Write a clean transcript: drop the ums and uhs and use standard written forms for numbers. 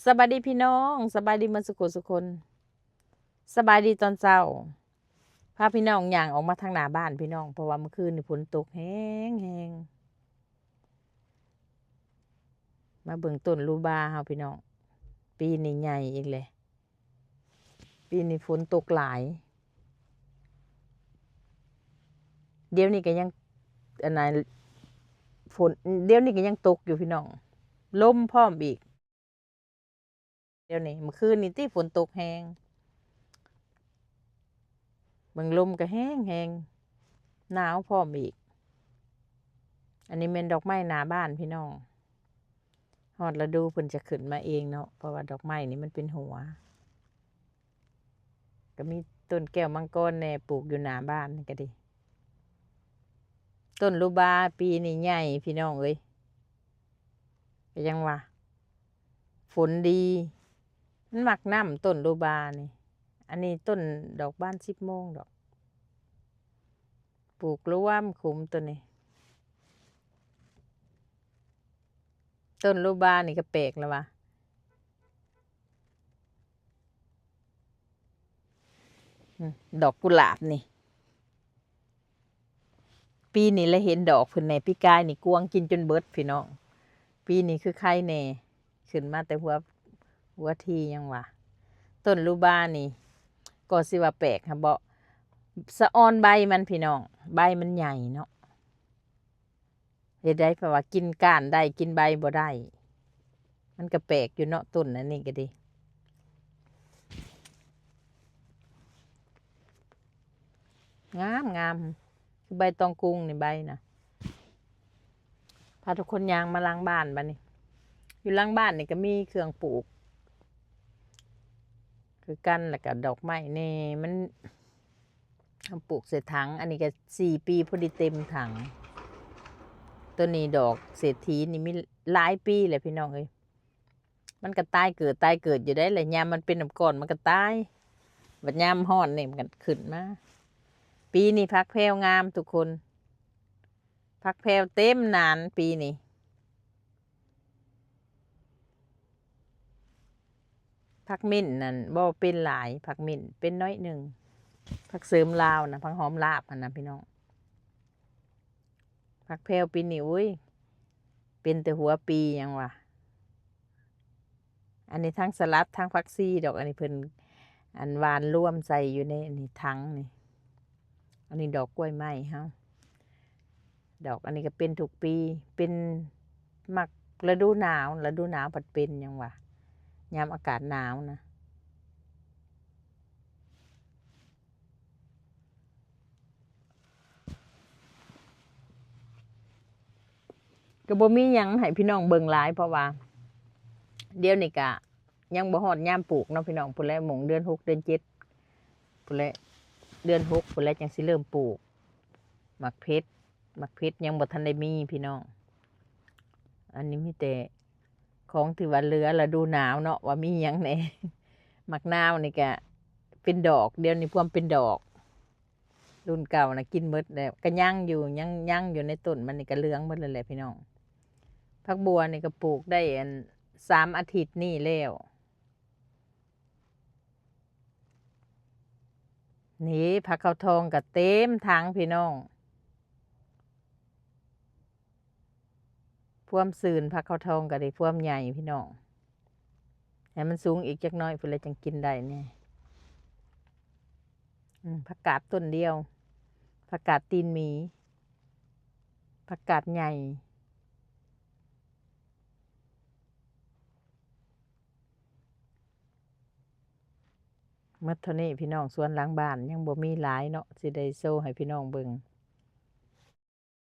สบายดีพี่น้องสบายดีมันสุคนสบายดีตอนเช้าพาพี่น้องย่างออกมาทางหน้าบ้านพี่น้องเพราะว่าเมื่อคืนนี่ฝนตกแห้งมาเบิ่งต้นลูบาเฮาพี่น้องปีนี้ใหญ่อีกเลยปีนี้ฝนตกหลายเดี๋ยวนี้ก็ยังอันไหนฝนเดี๋ยวนี้ก็ยังตกอยู่พี่น้องลมพร้อมอีกเดี๋ยวนี้เมื่อคืนนี่ที่ฝนตกแห้งเบิ่งลมก็แห้งหนาวพร้อมอีกอันนี้เป็นดอกไม้หน้าบ้านพี่น้องฮอดฤดูเพิ่นจะขึ้นมาเองเนาะเพราะว่าดอกไม้นี่มันเป็นหัวก็มีต้นแก้วมังกรแน่ปลูกอยู่หน้าบ้านนี่ก็ดีต้นลูบาปีนี้ใหญ่พี่น้องเอ้ยก็ยังว่าฝนดีมันมักน้ำต้นลูบานี่อันนี้ต้นดอกบ้าน10 โมงดอกปลูกร่วมคุ้มตัวนี้ต้นลูบานี่ก็แปลกแล้ววะดอกกุหลาบนี่ปีนี้เราเห็นดอกเพิ่นในปีกายนี่กวางกินจนเบิดพี่น้องปีนี้คือไข่แน่ขึ้นมาแต่หัวทียังวะต้นลูบานี่ก็สิว่าแปลกค่ะบ่สะออนใบมันพี่น้องใบมันใหญ่เนาะเฮ็ดได้เพราะว่ากินก้านได้กินใบบ่ได้มันก็แปลกอยู่เนาะต้นอันนี้ก็ดีงามคือใบตองกุ้งนี่ใบนะพาทุกคนยางมาล้างบ้านบัดนี้อยู่ล้างบ้านนี่ก็มีเครื่องปลูกคือกันแล้วก็ดอกไม้นี่มันปลูกใส่ถังอันนี้ก็4 ปีพอดีเต็มถังตัวนี้ดอกเศรษฐีนี่มีหลายปีเลยพี่น้องเอ้ยมันก็ตายเกิดอยู่ได้แหละยามมันเป็นน้ำก้อนมันก็ตายบัดยามฮ้อนนี่มันก็ขึ้นมาปีนี้พักแพรวงามทุกคนพักแพรวเต็มนานปีนี้พักมิ้นนั่นบ่เป็นหลายพักมิ้นเป็นน้อยหนึ่งพักเสริมลาวนะพักหอมลาบนะพี่น้องพักแพรวปีนี้อุ้ยเป็นแต่หัวปียังวะอันนี้ทั้งสลัดทั้งพักซี่ดอกอันนี้เพิ่นอันหวานร่วมใส่อยู่ในอันนี้ทั้งนี่อันนี้ดอกกล้วยไม้เฮาดอกอันนี้ก็เป็นทุกปีเป็นมักฤดูหนาวผัดเป็นยังวะยามอากาศหนาวนะก็บ่มีหยังให้พี่น้องเบิ่งหลายเพราะว่าเดี๋ยวนี้ก็ยังบ่ฮอดยามปลูกเนาะพี่น้องพุ่นแลหมงเดือน6เดือน7พุ่นแลเดือน6พุ่นแลจังสิเริ่มปลูกมักเพชรยังบ่ทันได้มีพี่น้องอันนี้มีแต่ของที่ว่าเหลือฤดูหนาวเนาะว่ามีหยังแหน่มักนาวนี่ก็เป็นดอกเดี๋ยวนี้พวมเป็นดอกรุ่นเก่านะกินหมดแล้วก็ยังอยู่ในต้นมันนี่ก็เหลืองหมดเลยแหละพี่น้องผักบัวนี่ก็ปลูกได้อัน3 อาทิตย์นี่แล้วนี่ผักข้าวทองก็เต็มถังพี่น้องพวมซืนผักข้าวทองก็ได้พวมใหญ่พี่น้องให้มันสูงอีกจักหน้อยเพื่อจังกินได้เนี่ยผักกาดต้นเดียวผักกาดตีนหมีผักกาดใหญ่เมื่อเท่านี้พี่น้องสวนหลังบ้านยังบ่มีหลายเนาะสิได้โซ่ให้พี่น้องเบิ่ง